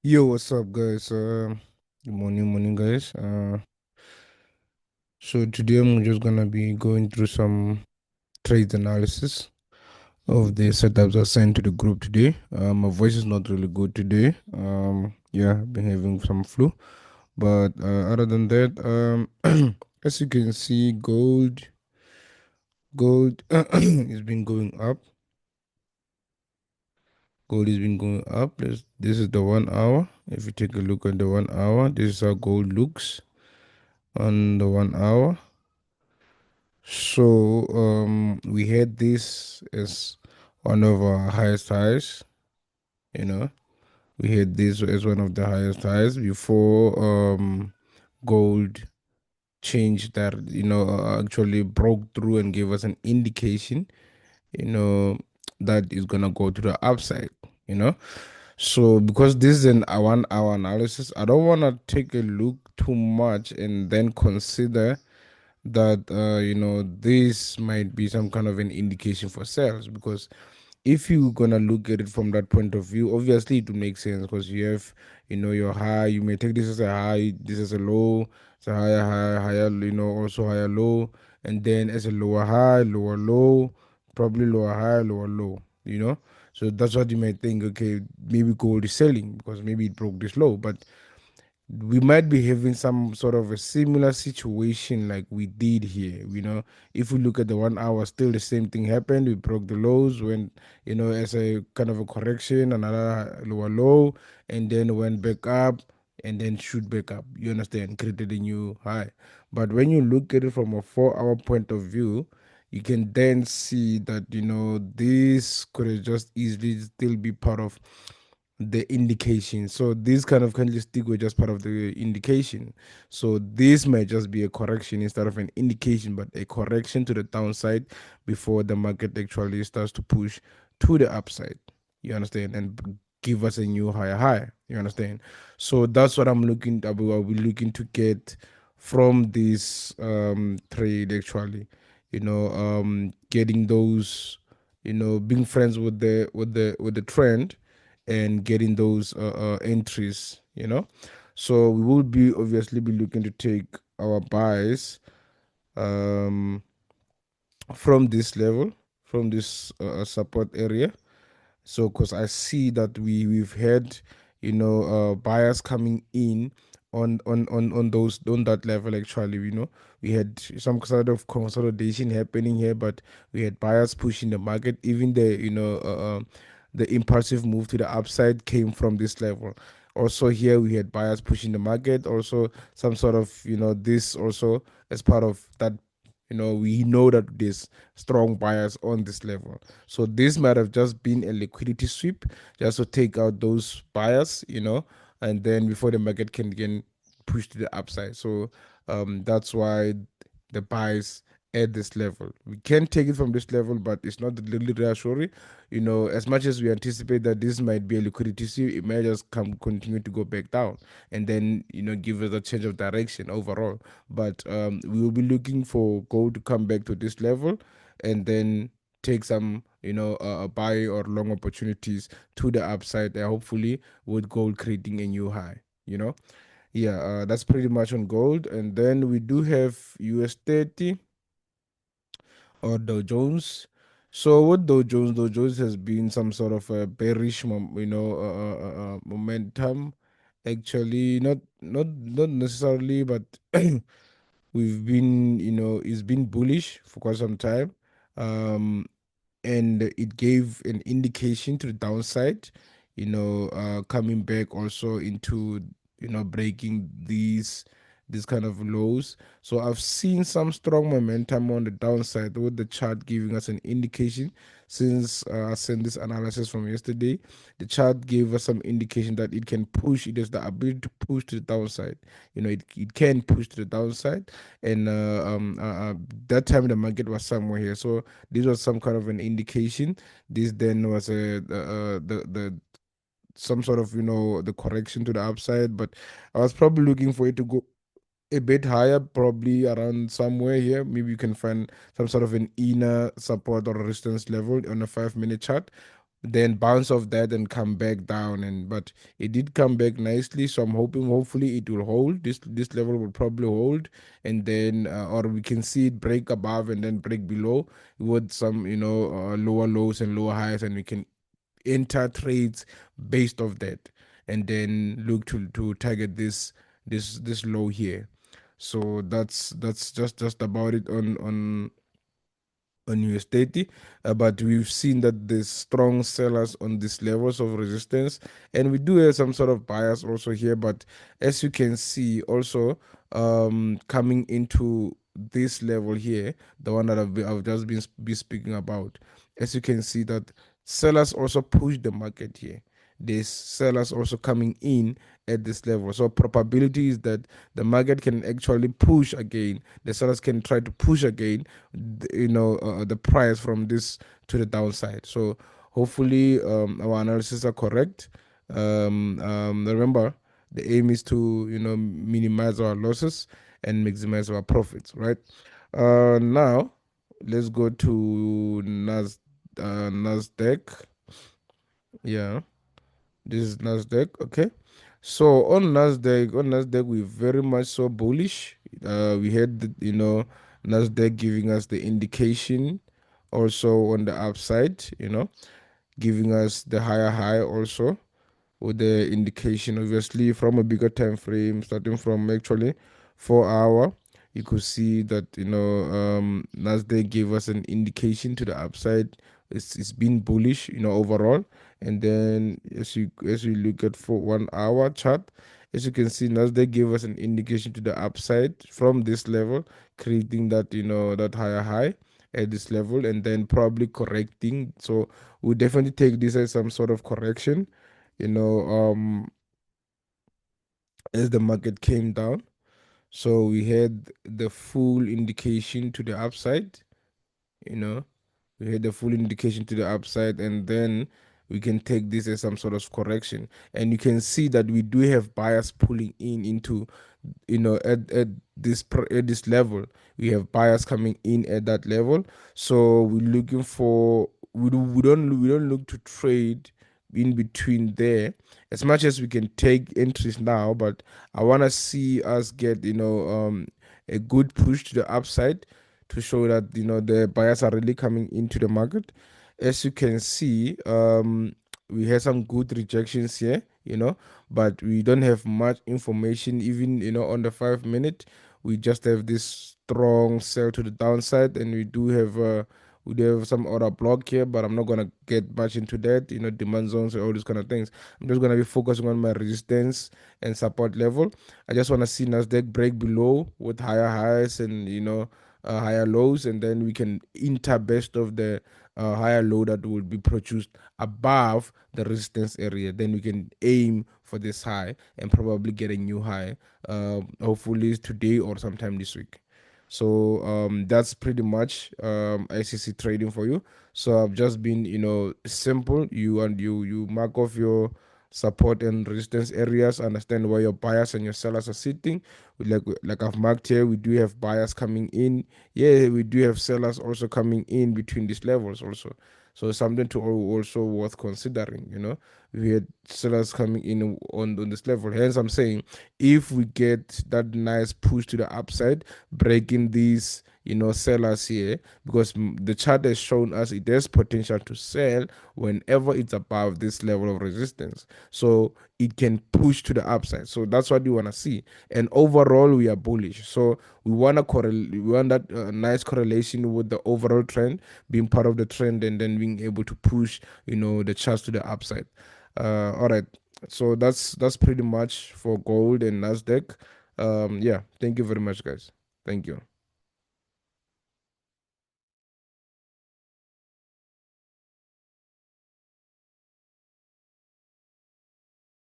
Yo, what's up, guys? Good morning, guys. So today I'm just gonna be going through some trade analysis of the setups I sent to the group today. My voice is not really good today. Yeah, I've been having some flu, but other than that, as you can see, gold has been going up. Gold has been going up. This is the 1 hour. If you take a look at the 1 hour, this is how gold looks on the 1 hour. So we had this as one of our highest highs, you know. We had this as one of the highest highs before gold changed that, actually broke through and gave us an indication, you know, that is gonna go to the upside, you know. So because this is a 1 hour analysis, I don't wanna take a look too much and then consider that this might be some kind of an indication for sales, because if you're gonna look at it from that point of view, obviously it will make sense, because you have, your high. You may take this as a high, this as a low. It's a higher, also higher low, and then as a lower high, lower low, probably lower high, lower low, so that's what you might think. Okay, maybe gold is selling because maybe it broke this low, but we might be having some sort of a similar situation like we did here. If we look at the 1 hour, still the same thing happened. We broke the lows, went, as a kind of a correction, another lower low, and then went back up, and then shoot back up. You understand? Created a new high. But when you look at it from a 4 hour point of view, you can then see that, this could have just easily still be part of the indication. So this kind of candlestick were just part of the indication. So this might just be a correction instead of an indication, but a correction to the downside before the market actually starts to push to the upside. You understand? And give us a new higher high. You understand? So that's what I'll be looking to get from this trade actually. Getting those, being friends with the trend and getting those entries. So we will be obviously be looking to take our buys um from this level, from this support area. So because I see that we've had, buyers coming in on those, on that level. Actually, we had some sort of consolidation happening here, but we had buyers pushing the market. Even the impulsive move to the upside came from this level. Also here we had buyers pushing the market. Also some sort of, this also as part of that. We know that there's strong buyers on this level. So this might have just been a liquidity sweep just to take out those buyers, and then before the market can again push to the upside. So that's why the buys at this level. We can take it from this level, but it's not really reassuring. As much as we anticipate that this might be a liquidity sweep, it may just continue to go back down, and then give us a change of direction overall. But we will be looking for gold to come back to this level, and then take some, buy or long opportunities to the upside, hopefully with gold creating a new high. Yeah, that's pretty much on gold. And then we do have US30 or Dow Jones. So with Dow Jones has been some sort of a bearish, momentum. Actually, not necessarily, but we've been, it's been bullish for quite some time. Um, and it gave an indication to the downside, coming back also into, breaking these kind of lows. So I've seen some strong momentum on the downside, with the chart giving us an indication. Since I sent this analysis from yesterday, the chart gave us some indication that it can push. It has the ability to push to the downside. It can push to the downside. And that time the market was somewhere here. So this was some kind of an indication. This then was the some sort of, the correction to the upside. But I was probably looking for it to go a bit higher, probably around somewhere here. Maybe you can find some sort of an inner support or resistance level on a 5 minute chart. then bounce off that and come back down. And but it did come back nicely, so I'm hoping hopefully it will hold. This level will probably hold, and then or we can see it break above and then break below with some lower lows and lower highs, and we can enter trades based off that, and then look to target this low here. So that's just about it on US30, but we've seen that there's strong sellers on these levels of resistance, and we do have some sort of bias also here. But as you can see, also coming into this level here, the one that I've just been speaking about, as you can see that sellers also push the market here. There's sellers also coming in at this level. So probability is that the market can actually push again. The sellers can try to push again, the price from this to the downside. So hopefully our analysis are correct. Remember, the aim is to minimize our losses and maximize our profits, right? Now let's go to Nasdaq. Yeah. This is Nasdaq, okay. So on Nasdaq, we very much so bullish. We had Nasdaq giving us the indication, also on the upside, giving us the higher high also with the indication, obviously from a bigger time frame, starting from actually 4 hour. You could see that Nasdaq gave us an indication to the upside. It's been bullish, overall. And then as you look at for 1 hour chart, as you can see, Nasdaq gave us an indication to the upside from this level, creating that that higher high at this level, and then probably correcting. So we definitely take this as some sort of correction, you know, um, as the market came down. So we had the full indication to the upside, you know, we had the full indication to the upside, and then we can take this as some sort of correction. And you can see that we do have buyers pulling in into, at this level. We have buyers coming in at that level. So we're looking for we don't look to trade in between there, as much as we can take entries now. But I want to see us get a good push to the upside to show that the buyers are really coming into the market. As you can see, we had some good rejections here, but we don't have much information even on the 5 minute. We just have this strong sell to the downside, and we do have some other block here, but I'm not gonna get much into that, demand zones and all these kind of things. I'm just gonna be focusing on my resistance and support level. I just want to see Nasdaq break below with higher highs and higher lows, and then we can enter best of the higher low that will be produced above the resistance area. Then we can aim for this high and probably get a new high, hopefully today or sometime this week. So that's pretty much ICC trading for you. So I've just been simple. You mark off your support and resistance areas, understand where your buyers and your sellers are sitting. Like I've marked here, we do have buyers coming in. Yeah, we do have sellers also coming in between these levels also. So it's something to also worth considering. We had sellers coming in on this level. Hence, I'm saying if we get that nice push to the upside, breaking these sellers here, because the chart has shown us it has potential to sell whenever it's above this level of resistance, so it can push to the upside. So that's what we want to see, and overall we are bullish. So we want that nice correlation with the overall trend, being part of the trend, and then being able to push the charts to the upside. All right, so that's pretty much for gold and Nasdaq. Yeah, thank you very much, guys. Thank you.